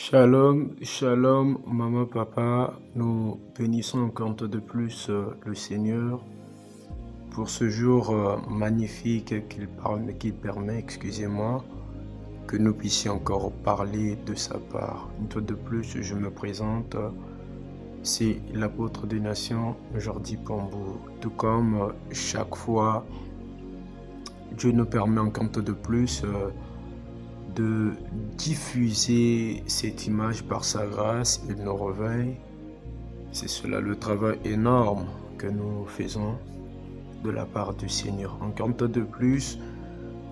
Shalom, shalom, maman, papa, nous bénissons encore de plus le Seigneur pour ce jour magnifique qu'il permet, excusez-moi, que nous puissions encore parler de sa part. Une fois de plus, je me présente, c'est l'apôtre des nations, Jordi Pambou. Tout comme chaque fois, Dieu nous permet encore de plus de diffuser cette image par sa grâce. Il nous réveille. C'est cela le travail énorme que nous faisons de la part du Seigneur. Encore de plus,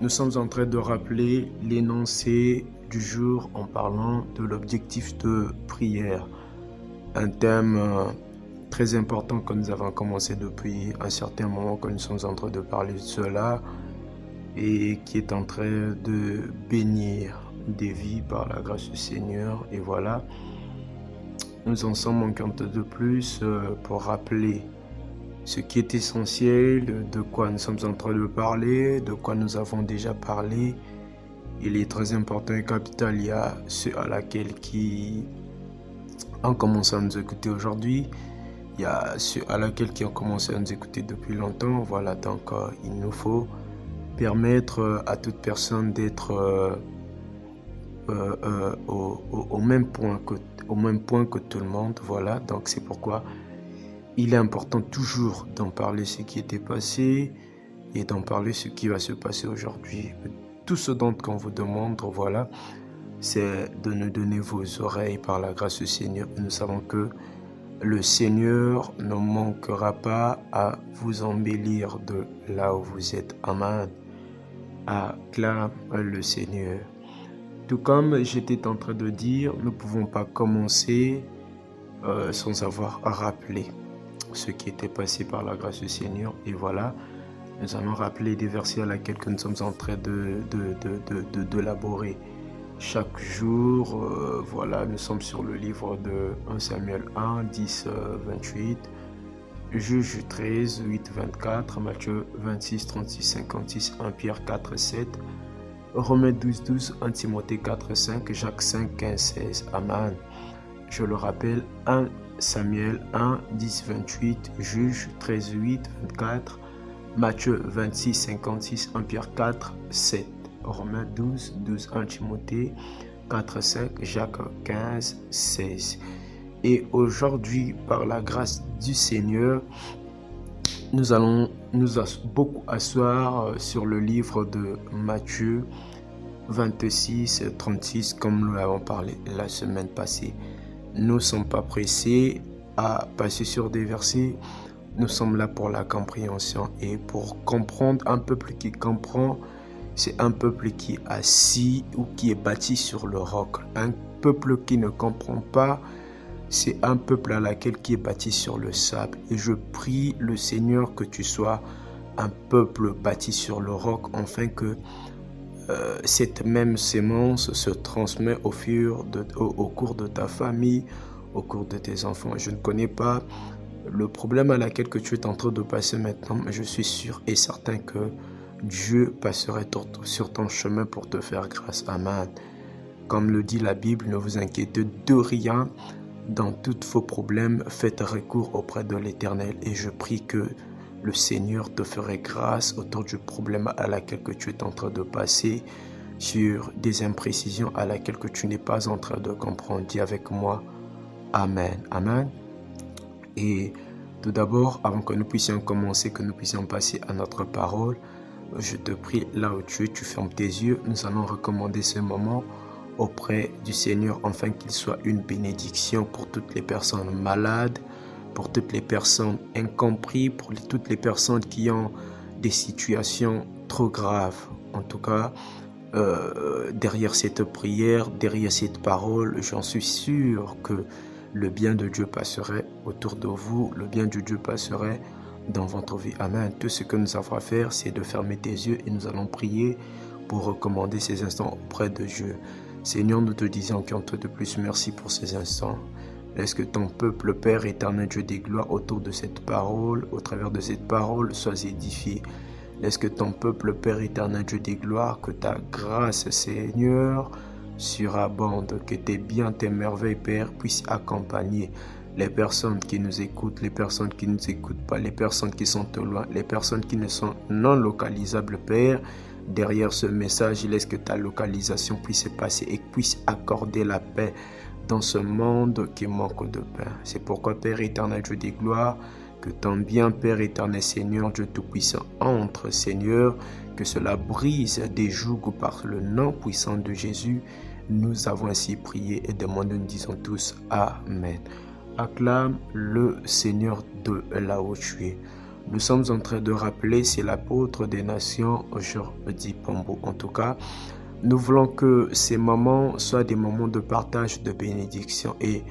nous sommes en train de rappeler l'énoncé du jour en parlant de l'objectif de prière. Un thème très important que nous avons commencé depuis un certain moment que nous sommes en train de parler de cela et qui est en train de bénir des vies par la grâce du Seigneur. Et voilà, nous en sommes encore de plus pour rappeler ce qui est essentiel, de quoi nous sommes en train de parler, de quoi nous avons déjà parlé. Il est très important et capital. Il y a ceux à laquelle qui ont commencé à nous écouter aujourd'hui. Il y a ceux à laquelle qui ont commencé à nous écouter depuis longtemps. Voilà, donc il nous faut permettre à toute personne d'être au même point que tout le monde. Voilà, donc c'est pourquoi il est important toujours d'en parler ce qui était passé et d'en parler ce qui va se passer aujourd'hui. Tout ce dont on vous demande, voilà, c'est de nous donner vos oreilles par la grâce du Seigneur. Nous savons que le Seigneur ne manquera pas à vous embellir de là où vous êtes. Amen. Acclame le Seigneur. Tout comme j'étais en train de dire, nous ne pouvons pas commencer sans avoir rappelé ce qui était passé par la grâce du Seigneur. Et voilà, nous allons rappeler des versets à laquelle nous sommes en train d'élaborer chaque jour. Voilà, nous sommes sur le livre de 1 Samuel 1, 10, 28. Juge 13, 8, 24, Matthieu 26, 36, 56, 1 Pierre 4, 7, Romains 12, 12, 1 Timothée 4, 5, Jacques 5, 15, 16. Amen. Je le rappelle, 1 Samuel 1, 10, 28, Juge 13, 8, 24, Matthieu 26, 56, 1 Pierre 4, 7, Romains 12, 12, 1 Timothée 4, 5, Jacques 15, 16. Et aujourd'hui, par la grâce du Seigneur, nous allons beaucoup asseoir sur le livre de Matthieu 26, 36, comme nous l'avons parlé la semaine passée. Nous ne sommes pas pressés à passer sur des versets. Nous sommes là pour la compréhension et pour comprendre. Un peuple qui comprend, c'est un peuple qui est assis ou qui est bâti sur le roc. Un peuple qui ne comprend pas, c'est un peuple à laquelle qui est bâti sur le sable. Et je prie le Seigneur que tu sois un peuple bâti sur le roc, afin que cette même sémence se transmet au cours de ta famille, au cours de tes enfants. Je ne connais pas le problème à laquelle que tu es en train de passer maintenant, mais je suis sûr et certain que Dieu passerait sur ton chemin pour te faire grâce. Amen. Comme le dit la Bible, ne vous inquiétez de rien. Dans tous vos problèmes, faites recours auprès de l'Éternel. Et je prie que le Seigneur te ferait grâce autour du problème à laquelle que tu es en train de passer, sur des imprécisions à laquelle que tu n'es pas en train de comprendre. Dis avec moi, Amen. Amen. Et tout d'abord, avant que nous puissions commencer, que nous puissions passer à notre parole, je te prie, là où tu es, tu fermes tes yeux. Nous allons recommander ce moment auprès du Seigneur, afin qu'il soit une bénédiction pour toutes les personnes malades, pour toutes les personnes incomprises, pour toutes les personnes qui ont des situations trop graves. En tout cas, derrière cette prière, derrière cette parole, j'en suis sûr que le bien de Dieu passerait autour de vous, le bien de Dieu passerait dans votre vie. Amen. Tout ce que nous avons à faire, c'est de fermer tes yeux et nous allons prier pour recommander ces instants auprès de Dieu. Seigneur, nous te disons encore de plus merci pour ces instants. Laisse que ton peuple, Père éternel, Dieu des gloires, autour de cette parole, au travers de cette parole, sois édifié. Laisse que ton peuple, Père éternel, Dieu des gloires, que ta grâce, Seigneur, surabondent, que tes biens, tes merveilles, Père, puissent accompagner les personnes qui nous écoutent, les personnes qui ne nous écoutent pas, les personnes qui sont au loin, les personnes qui ne sont non localisables, Père. Derrière ce message, laisse que ta localisation puisse se passer et puisse accorder la paix dans ce monde qui manque de paix. C'est pourquoi, Père éternel, Dieu des gloires, que ton bien, Père éternel, Seigneur, Dieu Tout-Puissant, entre, Seigneur, que cela brise des jougs par le nom puissant de Jésus. Nous avons ainsi prié et demandé, nous disons tous Amen. Acclame le Seigneur de là où tu es. Nous sommes en train de rappeler, c'est l'apôtre des nations, Jordi Pombo. En tout cas, nous voulons que ces moments soient des moments de partage, de bénédiction. Et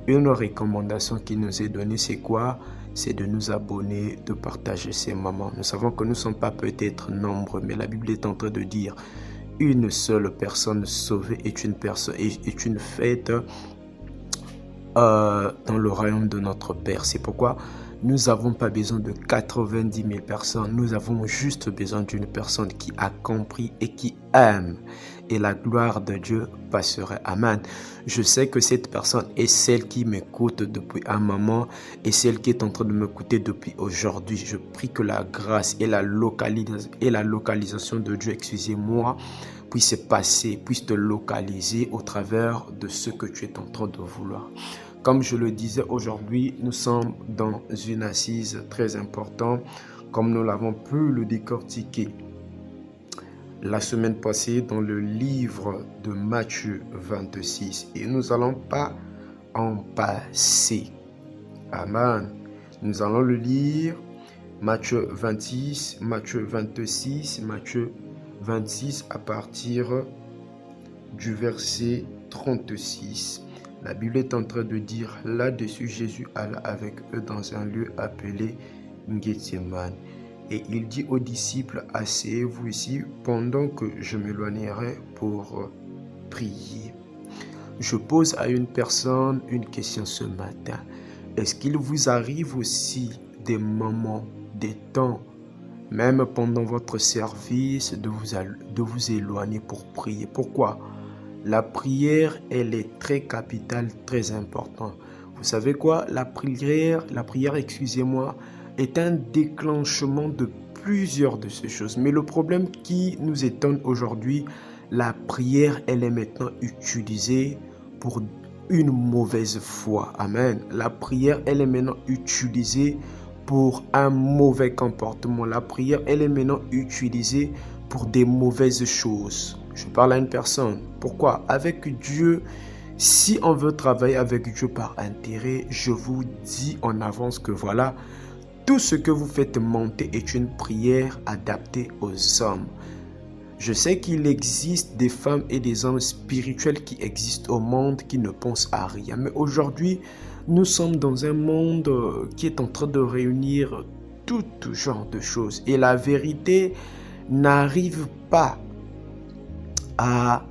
une recommandation qui nous est donnée, c'est quoi? C'est de nous abonner, de partager ces moments. Nous savons que nous ne sommes pas peut-être nombreux, mais la Bible est en train de dire une seule personne sauvée est une fête dans le royaume de notre Père. C'est pourquoi nous n'avons pas besoin de 90 000 personnes. Nous avons juste besoin d'une personne qui a compris et qui aime. Et la gloire de Dieu passerait. Amen. Je sais que cette personne est celle qui m'écoute depuis un moment et celle qui est en train de m'écouter depuis aujourd'hui. Je prie que la grâce et la localisation de Dieu, excusez-moi, puisse passer, puisse te localiser au travers de ce que tu es en train de vouloir. Comme je le disais aujourd'hui, nous sommes dans une assise très importante, comme nous l'avons pu le décortiquer la semaine passée dans le livre de Matthieu 26. Et nous n'allons pas en passer. Amen. Nous allons le lire, Matthieu 26, Matthieu 26, Matthieu 26 à partir du verset 36. La Bible est en train de dire, là-dessus, Jésus alla avec eux dans un lieu appelé Gethsémane. Et il dit aux disciples, asseyez-vous ici pendant que je m'éloignerai pour prier. Je pose à une personne une question ce matin. Est-ce qu'il vous arrive aussi des moments, des temps, même pendant votre service, de vous éloigner pour prier? Pourquoi? La prière, elle est très capitale, très importante. Vous savez quoi? La prière, excusez-moi, est un déclenchement de plusieurs de ces choses. Mais le problème qui nous étonne aujourd'hui, la prière, elle est maintenant utilisée pour une mauvaise foi. Amen. La prière, elle est maintenant utilisée pour un mauvais comportement. La prière, elle est maintenant utilisée pour des mauvaises choses. Je parle à une personne. Pourquoi? Avec Dieu, si on veut travailler avec Dieu par intérêt, je vous dis en avance que voilà, tout ce que vous faites monter est une prière adaptée aux hommes. Je sais qu'il existe des femmes et des hommes spirituels qui existent au monde qui ne pensent à rien. Mais aujourd'hui, nous sommes dans un monde qui est en train de réunir tout genre de choses. Et la vérité n'arrive pas à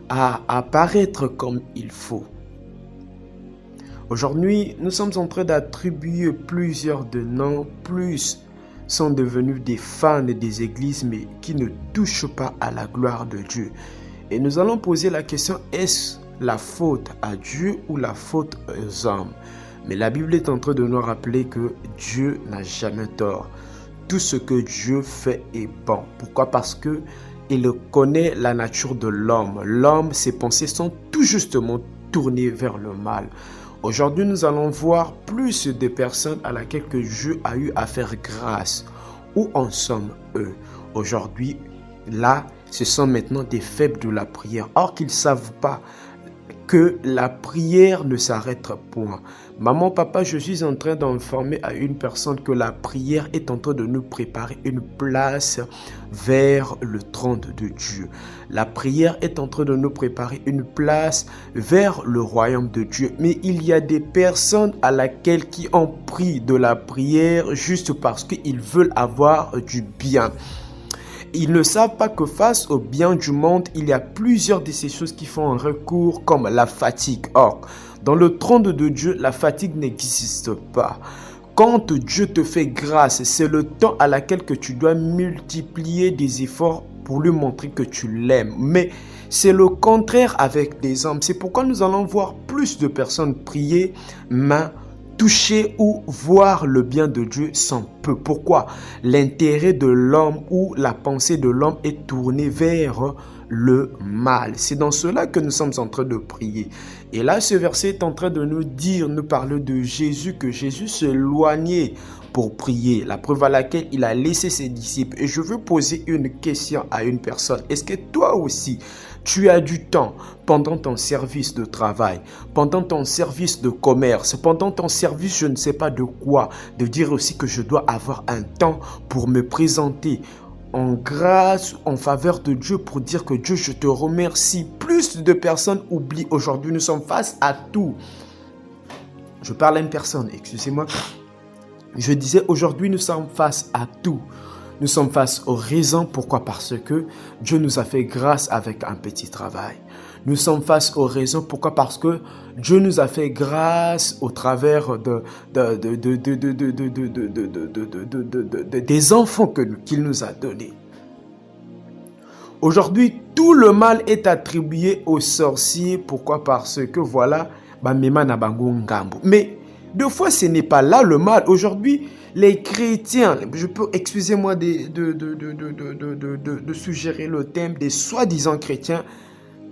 apparaître comme il faut. Aujourd'hui, nous sommes en train d'attribuer plusieurs de noms, plus sont devenus des fans des églises, mais qui ne touchent pas à la gloire de Dieu. Et nous allons poser la question, est-ce la faute à Dieu ou la faute aux hommes? Mais la Bible est en train de nous rappeler que Dieu n'a jamais tort. Tout ce que Dieu fait est bon. Pourquoi? Parce que il connaît la nature de l'homme. L'homme, ses pensées sont tout justement tournées vers le mal. Aujourd'hui, nous allons voir plus de personnes à laquelle que Dieu a eu à faire grâce. Où en sommes eux? Aujourd'hui, là, ce sont maintenant des faibles de la prière. Or qu'ils ne savent pas que la prière ne s'arrête point. Maman, papa, je suis en train d'informer à une personne que la prière est en train de nous préparer une place vers le trône de Dieu. La prière est en train de nous préparer une place vers le royaume de Dieu. Mais il y a des personnes à laquelle qui ont pris de la prière juste parce qu'ils veulent avoir du bien. Ils ne savent pas que face au bien du monde, il y a plusieurs de ces choses qui font un recours comme la fatigue. Or, dans le trône de Dieu, la fatigue n'existe pas. quand Dieu te fait grâce, c'est le temps à laquelle que tu dois multiplier des efforts pour lui montrer que tu l'aimes. Mais c'est le contraire avec des hommes. C'est pourquoi nous allons voir plus de personnes prier, mais toucher ou voir le bien de Dieu sans peu. Pourquoi? L'intérêt de l'homme ou la pensée de l'homme est tournée vers le mal. C'est dans cela que nous sommes en train de prier. Et là, ce verset est en train de nous parler de Jésus, que Jésus s'éloignait pour prier. La preuve à laquelle il a laissé ses disciples. Et je veux poser une question à une personne. Est-ce que toi aussi, tu as du temps pendant ton service de travail, pendant ton service de commerce, pendant ton service je ne sais pas de quoi, de dire aussi que je dois avoir un temps pour me présenter en grâce, en faveur de Dieu, pour dire que Dieu, je te remercie. Plus de personnes oublient aujourd'hui, nous sommes face à tout. Je parle à une personne, excusez-moi. Je disais, aujourd'hui, nous sommes face à tout. Nous sommes face aux raisons. Pourquoi? Parce que Dieu nous a fait grâce avec un petit travail. Nous sommes face aux raisons. Pourquoi? Parce que Dieu nous a fait grâce au travers des enfants qu'il nous a donnés. Aujourd'hui, tout le mal est attribué aux sorciers. Pourquoi? Parce que voilà, mais deux fois, ce n'est pas là le mal. Aujourd'hui, les chrétiens, je peux, excusez-moi de suggérer le thème des soi-disant chrétiens,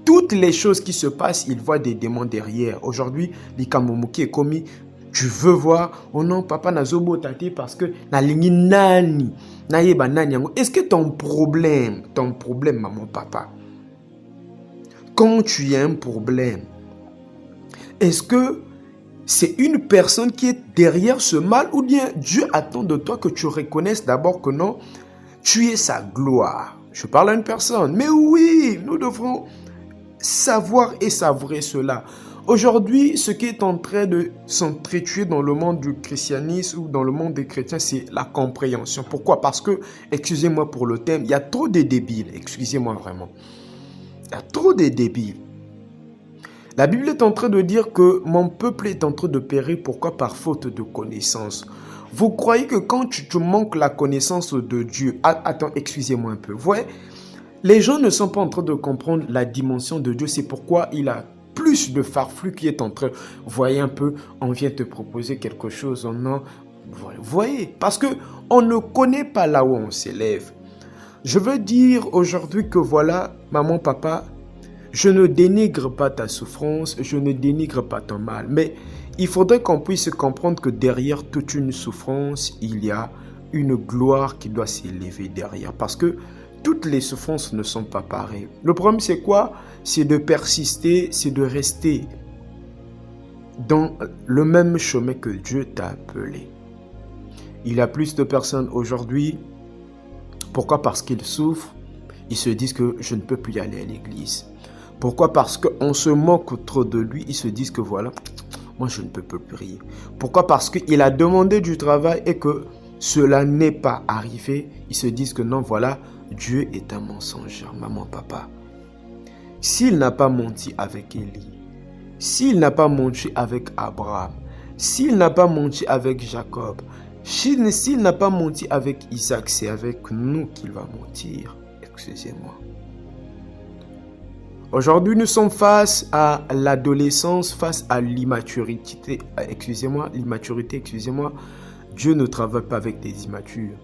toutes les choses qui se passent, ils voient des démons derrière. Aujourd'hui, les kamomoki est commis, tu veux voir, oh non, papa n'a zobo tate parce que na lingi nani, na yeba nani. Est-ce que ton problème, maman, papa, quand tu as un problème, est-ce que c'est une personne qui est derrière ce mal ou bien Dieu attend de toi que tu reconnaisses d'abord que non, tu es sa gloire. Je parle à une personne. Mais oui, nous devrons savoir et savourer cela. Aujourd'hui, ce qui est en train de s'entretuer dans le monde du christianisme ou dans le monde des chrétiens, c'est la compréhension. Pourquoi? Parce que, excusez-moi pour le thème, il y a trop de débiles. Excusez-moi vraiment. Il y a trop de débiles. La Bible est en train de dire que mon peuple est en train de périr. Pourquoi? Par faute de connaissance. Vous croyez que quand tu manques la connaissance de Dieu... Attends, excusez-moi un peu. Vous voyez, les gens ne sont pas en train de comprendre la dimension de Dieu. C'est pourquoi il a plus de farfelus qui est en train... Vous voyez un peu, on vient te proposer quelque chose. Non, vous voyez, parce qu'on ne connaît pas là où on s'élève. Je veux dire aujourd'hui que voilà, maman, papa... Je ne dénigre pas ta souffrance, je ne dénigre pas ton mal, mais il faudrait qu'on puisse comprendre que derrière toute une souffrance, il y a une gloire qui doit s'élever derrière. Parce que toutes les souffrances ne sont pas pareilles. Le problème, c'est quoi? C'est de persister, c'est de rester dans le même chemin que Dieu t'a appelé. Il y a plus de personnes aujourd'hui. Pourquoi? Parce qu'ils souffrent. Ils se disent que je ne peux plus aller à l'église. Pourquoi? Parce qu'on se moque trop de lui. Ils se disent que voilà, moi je ne peux plus prier. Pourquoi? Parce qu'il a demandé du travail et que cela n'est pas arrivé. Ils se disent que non, voilà, Dieu est un mensongeur, maman, papa. S'il n'a pas menti avec Élie, s'il n'a pas menti avec Abraham, s'il n'a pas menti avec Jacob, s'il n'a pas menti avec Isaac, c'est avec nous qu'il va mentir. Excusez-moi. Aujourd'hui, nous sommes face à l'adolescence, face à l'immaturité. L'immaturité. Dieu ne travaille pas avec des immatures.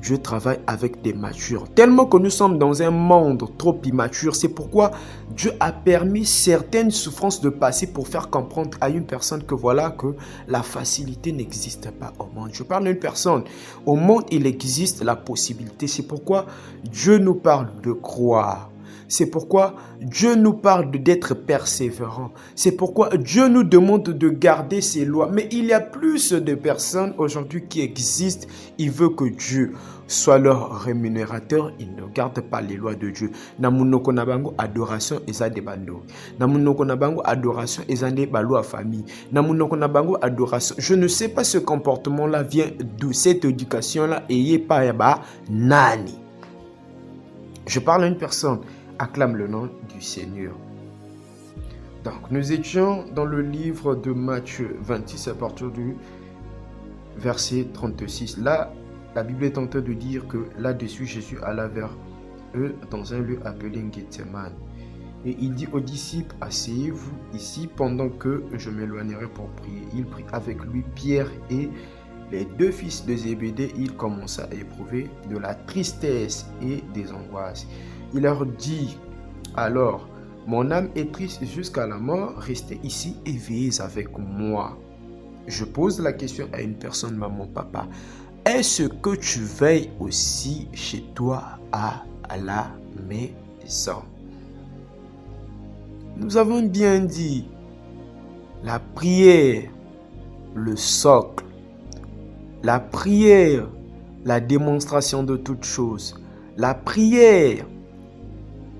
Dieu travaille avec des matures. Tellement que nous sommes dans un monde trop immature. C'est pourquoi Dieu a permis certaines souffrances de passer pour faire comprendre à une personne que voilà, que la facilité n'existe pas au monde. Je parle d'une personne. Au monde, il existe la possibilité. C'est pourquoi Dieu nous parle de croire. C'est pourquoi Dieu nous parle d'être persévérant. C'est pourquoi Dieu nous demande de garder ses lois. Mais il y a plus de personnes aujourd'hui qui existent. Ils veulent que Dieu soit leur rémunérateur. Ils ne gardent pas les lois de Dieu. Namunoko nabango adoration eza de bando. Namunoko nabango adoration eza de balo à famille. Namunoko nabango adoration. Je ne sais pas ce comportement-là vient d'où, cette éducation-là et pas yaba nani. Je parle à une personne. Acclame le nom du Seigneur. Donc, nous étions dans le livre de Matthieu 26 à partir du verset 36. Là, la Bible est en train de dire que là-dessus, Jésus alla vers eux dans un lieu appelé Gethsemane. Et il dit aux disciples, asseyez-vous ici pendant que je m'éloignerai pour prier. Il prit avec lui Pierre et les deux fils de Zébédée. Il commença à éprouver de la tristesse et des angoisses. Il leur dit alors, mon âme est triste jusqu'à la mort, restez ici et veillez avec moi. Je pose la question à une personne, maman, papa. Est-ce que tu veilles aussi chez toi à la maison? Nous avons bien dit, la prière, le socle, la prière, la démonstration de toutes choses, la prière,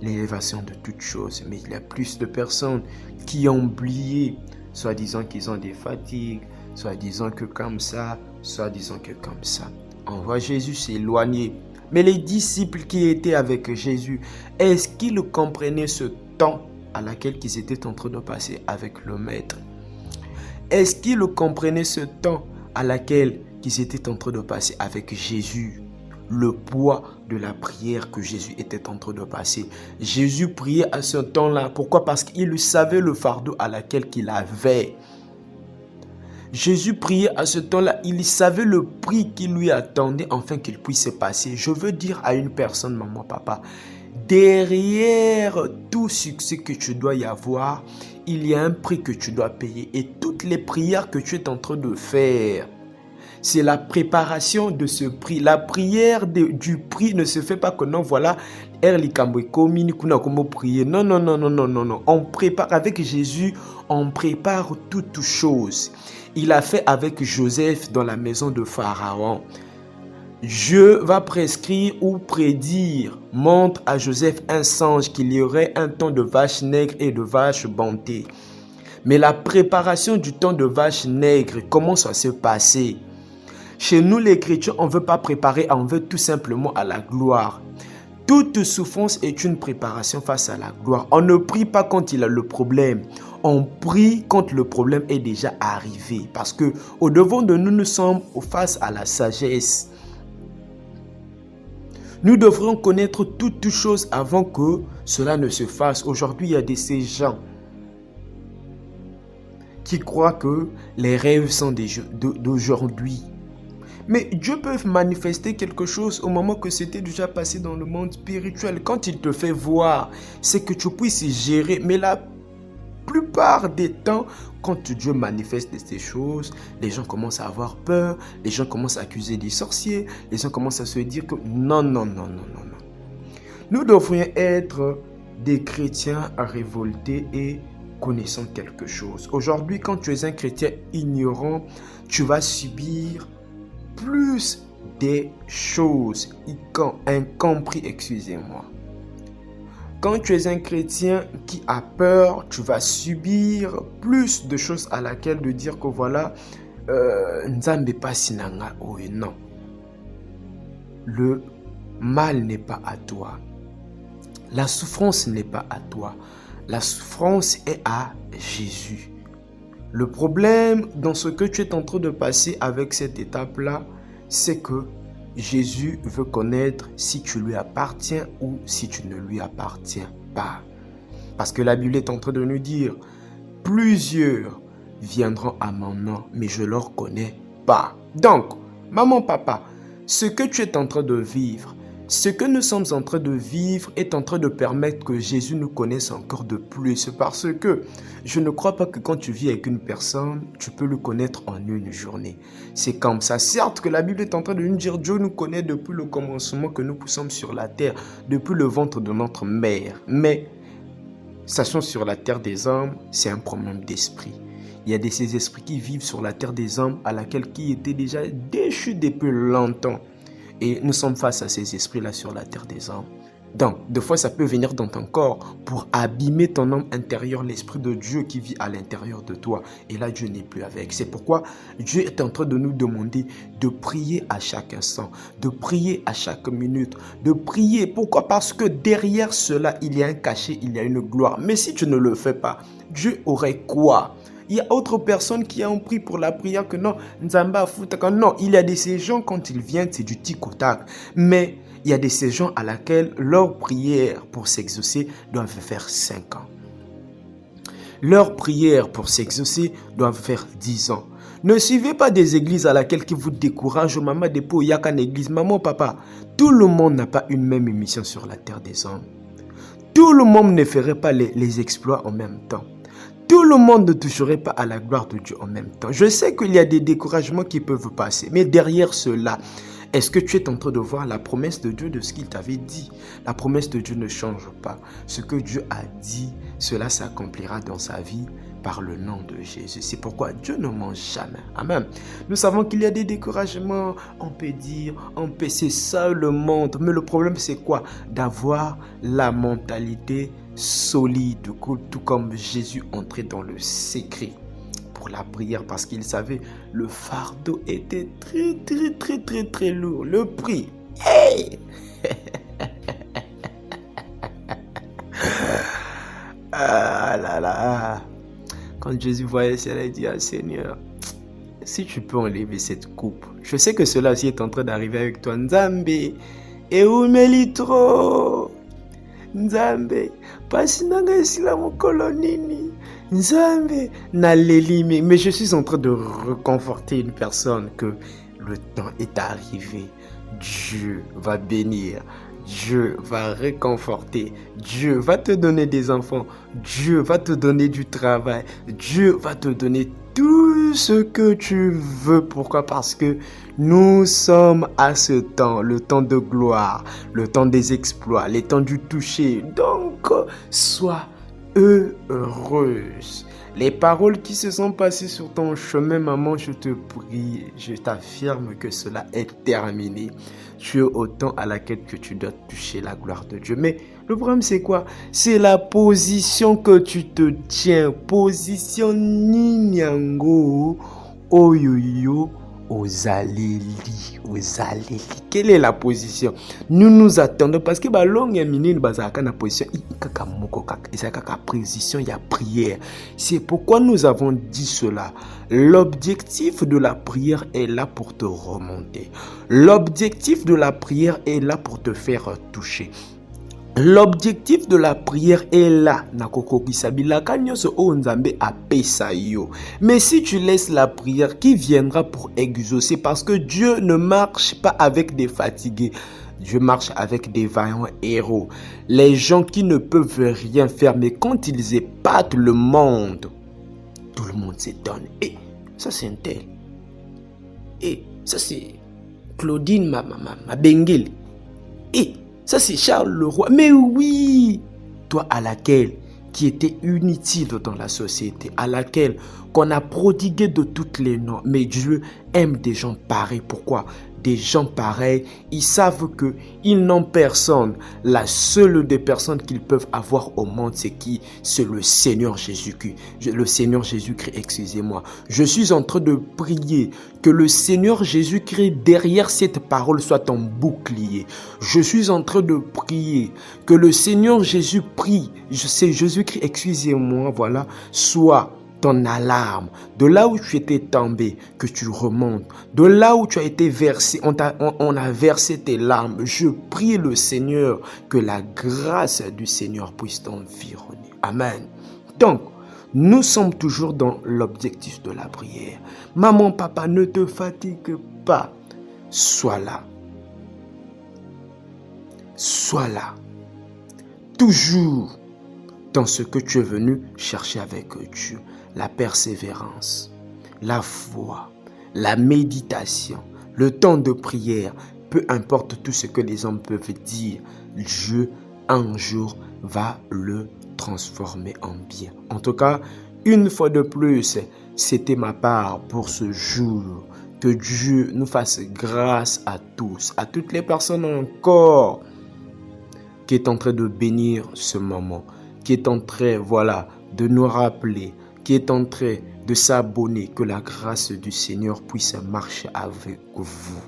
l'élévation de toutes choses. Mais il y a plus de personnes qui ont oublié, soit disant qu'ils ont des fatigues, soit disant que comme ça, soit disant que comme ça. On voit Jésus s'éloigner. Mais les disciples qui étaient avec Jésus, est-ce qu'ils comprenaient ce temps à laquelle ils étaient en train de passer avec le Maître? Est-ce qu'ils comprenaient ce temps à laquelle ils étaient en train de passer avec Jésus? Le poids de la prière que Jésus était en train de passer. Jésus priait à ce temps-là. Pourquoi? Parce qu'il savait le fardeau à laquelle il avait. Jésus priait à ce temps-là. Il savait le prix qui lui attendait afin qu'il puisse se passer. Je veux dire à une personne, maman, papa, derrière tout succès que tu dois y avoir, il y a un prix que tu dois payer. Et toutes les prières que tu es en train de faire, c'est la préparation de ce prix. La prière du prix ne se fait pas que non, voilà, non, non, non, non, non, non, non. On prépare avec Jésus, on prépare toutes choses. Il a fait avec Joseph dans la maison de Pharaon. Dieu va prescrire ou prédire, montre à Joseph un songe qu'il y aurait un temps de vache nègre et de vache bantée. Mais la préparation du temps de vache nègre, comment ça s'est passé? Chez nous, les chrétiens, on ne veut pas préparer, on veut tout simplement à la gloire. Toute souffrance est une préparation face à la gloire. On ne prie pas quand il y a le problème. On prie quand le problème est déjà arrivé. Parce que au devant de nous, nous sommes face à la sagesse. Nous devrions connaître toutes choses avant que cela ne se fasse. Aujourd'hui, il y a ces gens qui croient que les rêves sont d'aujourd'hui. Mais Dieu peut manifester quelque chose au moment que c'était déjà passé dans le monde spirituel. Quand il te fait voir, c'est que tu puisses gérer. Mais la plupart des temps, quand Dieu manifeste ces choses, les gens commencent à avoir peur, les gens commencent à accuser des sorciers, les gens commencent à se dire que non, non, non, non, non, non. Nous devrions être des chrétiens révoltés et connaissant quelque chose. Aujourd'hui, quand tu es un chrétien ignorant, tu vas subir plus des choses incompris, excusez-moi. Quand tu es un chrétien qui a peur, tu vas subir plus de choses à laquelle de dire que voilà, Nzambe pas sinanga ou non. Le mal n'est pas à toi. La souffrance n'est pas à toi. La souffrance est à Jésus. Le problème dans ce que tu es en train de passer avec cette étape-là, c'est que Jésus veut connaître si tu lui appartiens ou si tu ne lui appartiens pas. Parce que la Bible est en train de nous dire, plusieurs viendront à mon nom, mais je ne leur connais pas. Donc, maman, papa, ce que tu es en train de vivre, ce que nous sommes en train de vivre est en train de permettre que Jésus nous connaisse encore de plus. Parce que je ne crois pas que quand tu vis avec une personne, tu peux le connaître en une journée. C'est comme ça. Certes que la Bible est en train de nous dire Dieu nous connaît depuis le commencement que nous sommes sur la terre, depuis le ventre de notre mère. Mais, sachant sur la terre des hommes, c'est un problème d'esprit. Il y a ces esprits qui vivent sur la terre des hommes à laquelle qui étaient déjà déchus depuis longtemps. Et nous sommes face à ces esprits-là sur la terre des hommes. Donc, des fois, ça peut venir dans ton corps pour abîmer ton homme intérieur, l'esprit de Dieu qui vit à l'intérieur de toi. Et là, Dieu n'est plus avec. C'est pourquoi Dieu est en train de nous demander de prier à chaque instant, de prier à chaque minute, de prier. Pourquoi? Parce que derrière cela, il y a un cachet, il y a une gloire. Mais si tu ne le fais pas, Dieu aurait quoi? Il y a autre personnes qui ont pris pour la prière que non, Nzamba Futaka. Non, il y a de ces gens, quand ils viennent, c'est du tic au tac. Mais il y a de ces gens à laquelle leur prière pour s'exaucer doivent faire 5 ans. Leurs prières pour s'exaucer doivent faire 10 ans. Ne suivez pas des églises à laquelle qui vous découragent. Maman Depo, il n'y a qu'une église. Maman, papa, tout le monde n'a pas une même émission sur la terre des hommes. Tout le monde ne ferait pas les exploits en même temps. Tout le monde ne toucherait pas à la gloire de Dieu en même temps. Je sais qu'il y a des découragements qui peuvent passer, mais derrière cela, est-ce que tu es en train de voir la promesse de Dieu de ce qu'il t'avait dit? La promesse de Dieu ne change pas. Ce que Dieu a dit, cela s'accomplira dans sa vie par le nom de Jésus. C'est pourquoi Dieu ne ment jamais. Amen. Nous savons qu'il y a des découragements, on peut dire, c'est ça le monde. Mais le problème c'est quoi? D'avoir la mentalité solide, tout comme Jésus entrait dans le secret pour la prière parce qu'il savait le fardeau était très lourd. Le prix, hey! Ah là là. Quand Jésus voyait cela, il dit, ah Seigneur, si tu peux enlever cette coupe. Je sais que cela aussi est en train d'arriver avec toi. Nzambe, et où melitro? Nzambe, pasinanga esila mokolo nini? Nzambe, naleli. Mais je suis en train de reconforter une personne que le temps est arrivé. Dieu va bénir. Dieu va réconforter. Dieu va te donner des enfants. Dieu va te donner du travail. Dieu va te donner tout ce que tu veux. Pourquoi? Parce que nous sommes à ce temps, le temps de gloire, le temps des exploits, le temps du toucher. Donc, sois heureuse. Les paroles qui se sont passées sur ton chemin, maman, je te prie, je t'affirme que cela est terminé. Tu es au temps à laquelle que tu dois toucher la gloire de Dieu. Mais le problème c'est quoi? C'est la position que tu te tiens. Position ninyango oyoyo ozaleli. Quelle est la position? Nous nous attendons parce que longue minute bazaka na position ikaka moko kaka ezaka position ya prière. C'est pourquoi nous avons dit cela. L'objectif de la prière est là pour te remonter. L'objectif de la prière est là pour te faire toucher. L'objectif de la prière est là. Mais si tu laisses la prière, qui viendra pour exaucer? Parce que Dieu ne marche pas avec des fatigués. Dieu marche avec des vaillants héros. Les gens qui ne peuvent rien faire, mais quand ils épatent le monde, tout le monde s'étonne. Et ça c'est un tel. Et ça c'est Claudine ma Benguel. Et ça c'est Charles le roi. Mais oui, toi à laquelle qui était inutile dans la société, à laquelle qu'on a prodigué de toutes les noms. Mais Dieu aime des gens pareils. Pourquoi? Des gens pareils, ils savent que ils n'ont personne. La seule des personnes qu'ils peuvent avoir au monde, c'est qui? C'est le Seigneur Jésus-Christ. Le Seigneur Jésus-Christ, excusez-moi. Je suis en train de prier que le Seigneur Jésus-Christ, derrière cette parole, soit ton bouclier. Je suis en train de prier que le Seigneur Jésus prie. Jésus-Christ, excusez-moi, voilà, soit ton alarme, de là où tu étais tombé, que tu remontes, de là où tu as été versé, on a versé tes larmes. Je prie le Seigneur que la grâce du Seigneur puisse t'environner. Amen. Donc, nous sommes toujours dans l'objectif de la prière. Maman, papa, ne te fatigue pas. Sois là. Sois là. Toujours dans ce que tu es venu chercher avec Dieu. La persévérance, la foi, la méditation, le temps de prière, peu importe tout ce que les hommes peuvent dire, Dieu un jour va le transformer en bien. En tout cas, une fois de plus, c'était ma part pour ce jour. Que Dieu nous fasse grâce à tous, à toutes les personnes encore qui est en train de bénir ce moment, qui est en train, voilà, de nous rappeler, qui est en train de s'abonner, que la grâce du Seigneur puisse marcher avec vous.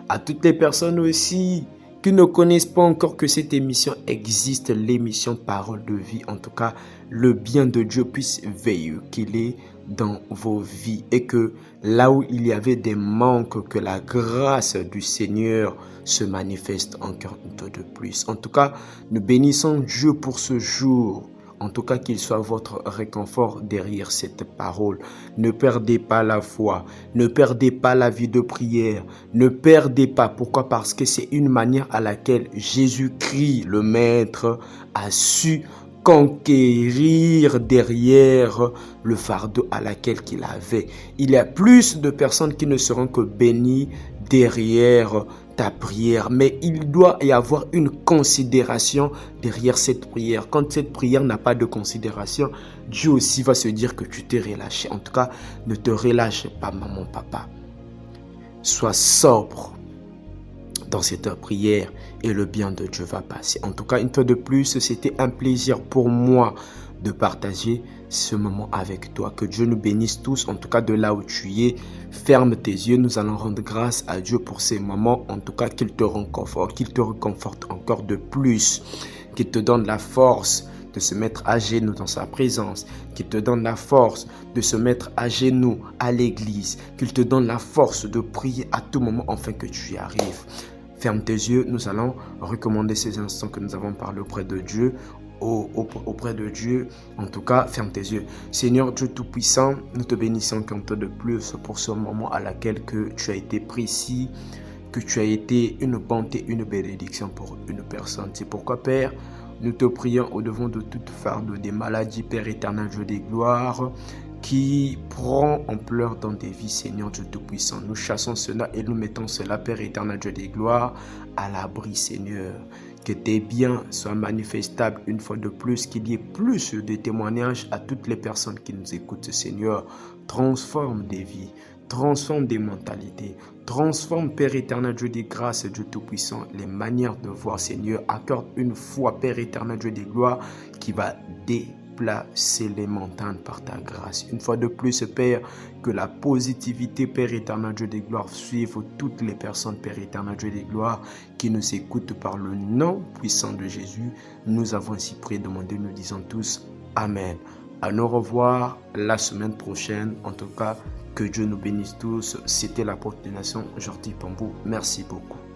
À toutes les personnes aussi qui ne connaissent pas encore que cette émission existe, l'émission Parole de vie, en tout cas, le bien de Dieu puisse véhiculer dans vos vies et que là où il y avait des manques, que la grâce du Seigneur se manifeste encore un peu de plus. En tout cas, nous bénissons Dieu pour ce jour. En tout cas, qu'il soit votre réconfort derrière cette parole. Ne perdez pas la foi, ne perdez pas la vie de prière, ne perdez pas. Pourquoi? Parce que c'est une manière à laquelle Jésus-Christ, le Maître, a su conquérir derrière le fardeau à laquelle qu'il avait. Il y a plus de personnes qui ne seront que bénies derrière ta prière, mais il doit y avoir une considération derrière cette prière. Quand cette prière n'a pas de considération, Dieu aussi va se dire que tu t'es relâché. En tout cas, ne te relâche pas, maman, papa. Sois sobre dans cette prière et le bien de Dieu va passer. En tout cas, une fois de plus, c'était un plaisir pour moi de partager ce moment avec toi. Que Dieu nous bénisse tous, en tout cas de là où tu es. Ferme tes yeux, nous allons rendre grâce à Dieu pour ces moments. En tout cas, qu'il te réconforte encore de plus, qu'il te donne la force de se mettre à genoux dans sa présence, qu'il te donne la force de se mettre à genoux à l'église, qu'il te donne la force de prier à tout moment afin que tu y arrives. Ferme tes yeux, nous allons recommander ces instants que nous avons parlé auprès de Dieu, auprès de Dieu. En tout cas, ferme tes yeux. Seigneur Dieu Tout-Puissant, nous te bénissons un peu de plus pour ce moment à laquelle que tu as été précis, que tu as été une bonté, une bénédiction pour une personne. C'est pourquoi, Père, nous te prions au-devant de toute fardeau des maladies, Père éternel, Dieu des gloires, qui prend ampleur dans des vies, Seigneur Dieu Tout-Puissant. Nous chassons cela et nous mettons cela, Père éternel, Dieu des gloires, à l'abri, Seigneur. Que tes biens soient manifestables une fois de plus, qu'il y ait plus de témoignages à toutes les personnes qui nous écoutent, Seigneur. Transforme des vies, transforme des mentalités, transforme, Père éternel, Dieu des grâces, Dieu Tout-Puissant, les manières de voir, Seigneur. Accorde une foi, Père éternel, Dieu des gloires, qui va déplacer les montagnes par ta grâce. Une fois de plus, Père, que la positivité, Père éternel, Dieu des gloires, suive toutes les personnes, Père éternel, Dieu des gloires, qui nous écoutent par le nom puissant de Jésus. Nous avons ainsi prié, demandé, nous disons tous Amen. À nous revoir la semaine prochaine. En tout cas, que Dieu nous bénisse tous. C'était la Porte des Nations, Jordi Pambou. Merci beaucoup.